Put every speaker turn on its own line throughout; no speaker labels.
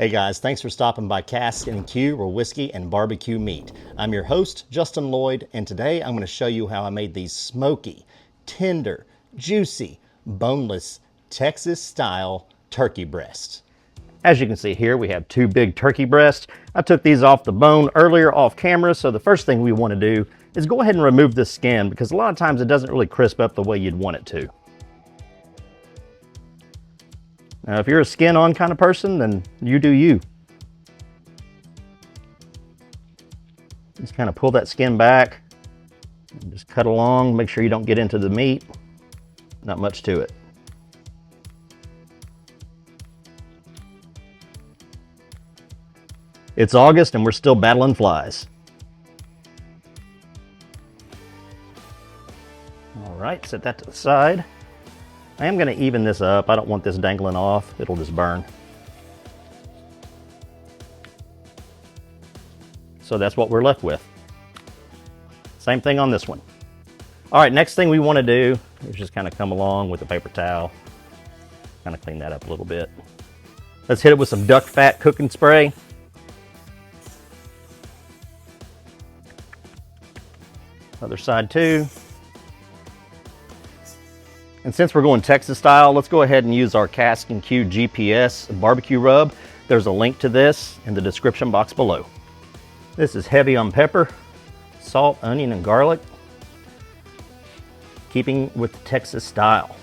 Hey guys, thanks for stopping by Casks-n-Que, where whiskey and barbecue meet. I'm your host, Justin Lloyd, and today I'm going to show you how I made these smoky, tender, juicy, boneless, Texas-style turkey breasts. As you can see here, we have two big turkey breasts. I took these off the bone earlier off camera, so the first thing we want to do is go ahead and remove the skin, because a lot of times it doesn't really crisp up the way you'd want it to. Now, if you're a skin-on kind of person, then you do you. Just kind of pull that skin back and just cut along. Make sure you don't get into the meat. Not much to it. It's August and we're still battling flies. All right, set that to the side. I am going to even this up. I don't want this dangling off. It'll just burn. So that's what we're left with. Same thing on this one. All right, next thing we want to do is just kind of come along with a paper towel. Kind of clean that up a little bit. Let's hit it with some duck fat cooking spray. Other side too. And since we're going Texas style, let's go ahead and use our Casks-n-Que GPS barbecue rub. There's a link to this in the description box below. This is heavy on pepper, salt, onion, and garlic, keeping with the Texas style.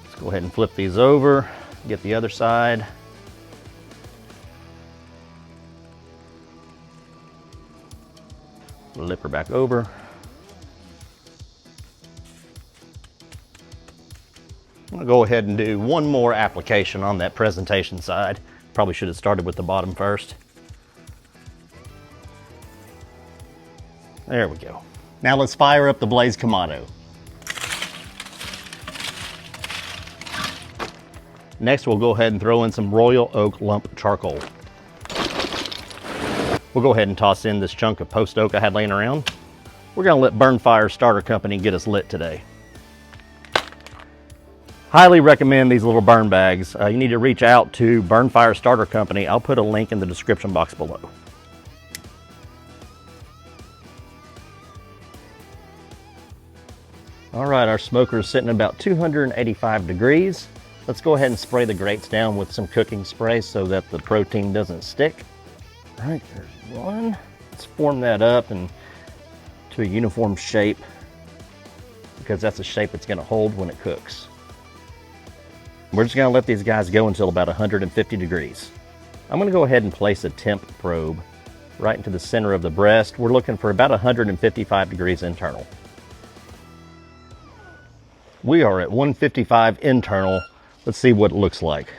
Let's go ahead and flip these over, get the other side. Flip her back over. I'm gonna go ahead and do one more application on that presentation side. Probably should have started with the bottom first. There we go. Now let's fire up the Blaze Kamado. Next, we'll go ahead and throw in some Royal Oak lump charcoal. We'll go ahead and toss in this chunk of post oak I had laying around. We're gonna let Burn Fire Starter Company get us lit today. Highly recommend these little burn bags. You need to reach out to Burn Fire Starter Company. I'll put a link in the description box below. All right, our smoker is sitting at about 285 degrees. Let's go ahead and spray the grates down with some cooking spray so that the protein doesn't stick. All right, there's one. Let's form that up and to a uniform shape, because that's a shape it's gonna hold when it cooks. We're just gonna let these guys go until about 150 degrees. I'm gonna go ahead and place a temp probe right into the center of the breast. We're looking for about 155 degrees internal. We are at 155 internal. Let's see what it looks like.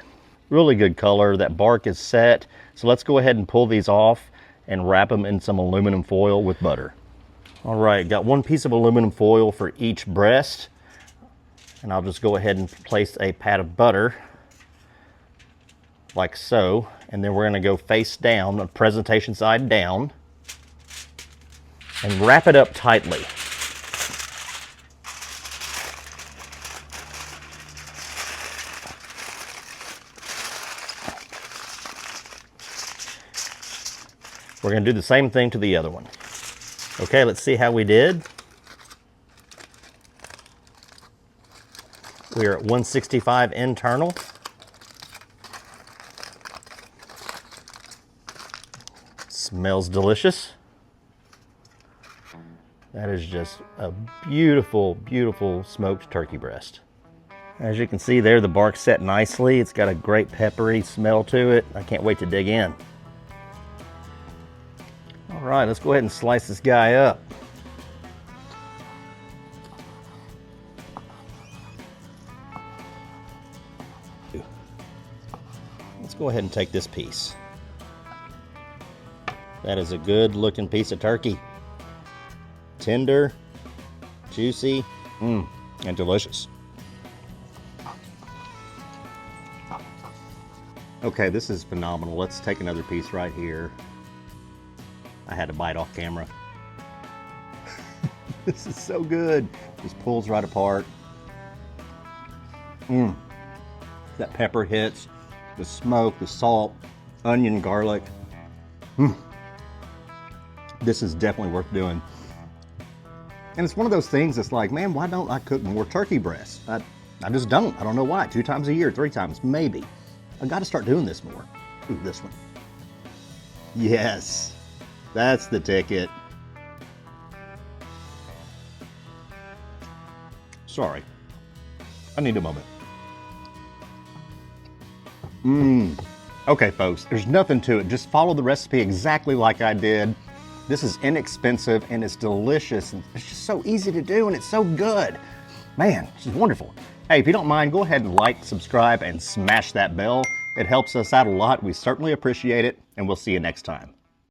Really good color. That bark is set. So let's go ahead and pull these off and wrap them in some aluminum foil with butter. All right, got one piece of aluminum foil for each breast. And I'll just go ahead and place a pat of butter like so. And then we're gonna go face down, the presentation side down, and wrap it up tightly. We're gonna do the same thing to the other one. Okay, let's see how we did. We are at 165 internal. Smells delicious. That is just a beautiful, beautiful smoked turkey breast. As you can see there, the bark's set nicely. It's got a great peppery smell to it. I can't wait to dig in. All right, let's go ahead and slice this guy up. Let's go ahead and take this piece. That is a good looking piece of turkey. Tender, juicy, and delicious. Okay, this is phenomenal. Let's take another piece right here. I had to bite off camera.
This is so good. Just pulls right apart. That pepper hits, the smoke, the salt, onion, garlic. This is definitely worth doing. And it's one of those things that's like, man, why don't I cook more turkey breasts? I just don't. I don't know why. 2 times a year, 3 times, maybe. I got to start doing this more. Ooh, this one. Yes, that's the ticket. Sorry, I need a moment. Okay, folks, there's nothing to it. Just follow the recipe exactly like I did. This is inexpensive and it's delicious. And it's just so easy to do and it's so good. Man, this is wonderful. Hey, if you don't mind, go ahead and like, subscribe, and smash that bell. It helps us out a lot. We certainly appreciate it, and we'll see you next time.